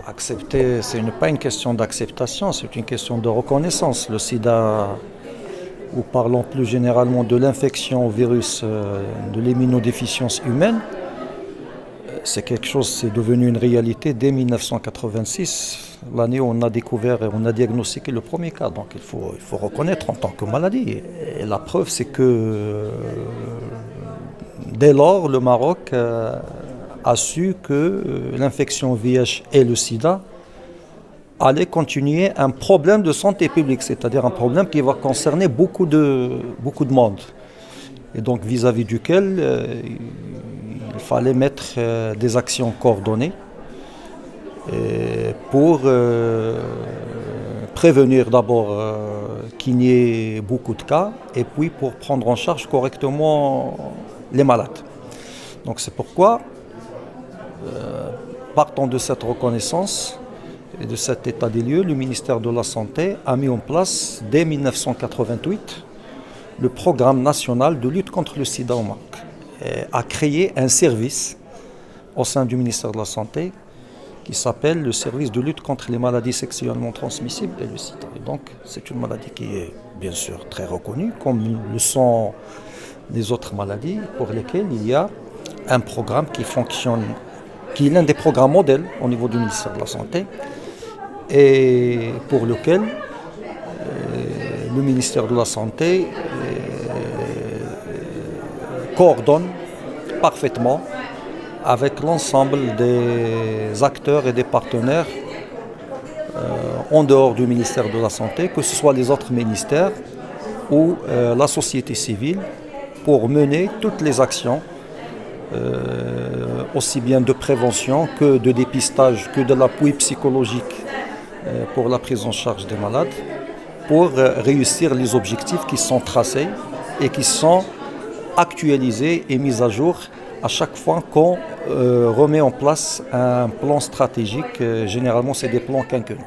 Accepter, ce n'est pas une question d'acceptation, c'est une question de reconnaissance. Le sida, ou parlons plus généralement de l'infection au virus de l'immunodéficience humaine, c'est quelque chose, c'est devenu une réalité dès 1986, l'année où on a découvert et on a diagnostiqué le premier cas. Donc il faut reconnaître en tant que maladie. Et la preuve, c'est que dès lors, le Maroc a su que l'infection VIH et le sida allaient continuer un problème de santé publique, c'est-à-dire un problème qui va concerner beaucoup de monde. Et donc vis-à-vis duquel il fallait mettre des actions coordonnées pour prévenir d'abord qu'il n'y ait beaucoup de cas et puis pour prendre en charge correctement les malades. Donc c'est pourquoi, partant de cette reconnaissance et de cet état des lieux, le ministère de la Santé a mis en place dès 1988 le programme national de lutte contre le sida au Maroc. A créé un service au sein du ministère de la Santé qui s'appelle le service de lutte contre les maladies sexuellement transmissibles et le sida. Et donc c'est une maladie qui est bien sûr très reconnue, comme le sont les autres maladies pour lesquelles il y a un programme qui fonctionne, qui est l'un des programmes modèles au niveau du ministère de la Santé et pour lequel le ministère de la Santé coordonne parfaitement avec l'ensemble des acteurs et des partenaires en dehors du ministère de la Santé, que ce soit les autres ministères ou la société civile, pour mener toutes les actions, aussi bien de prévention que de dépistage, que de l'appui psychologique pour la prise en charge des malades, pour réussir les objectifs qui sont tracés et qui sont actualisés et mis à jour à chaque fois qu'on remet en place un plan stratégique. Généralement, c'est des plans quinquennaux.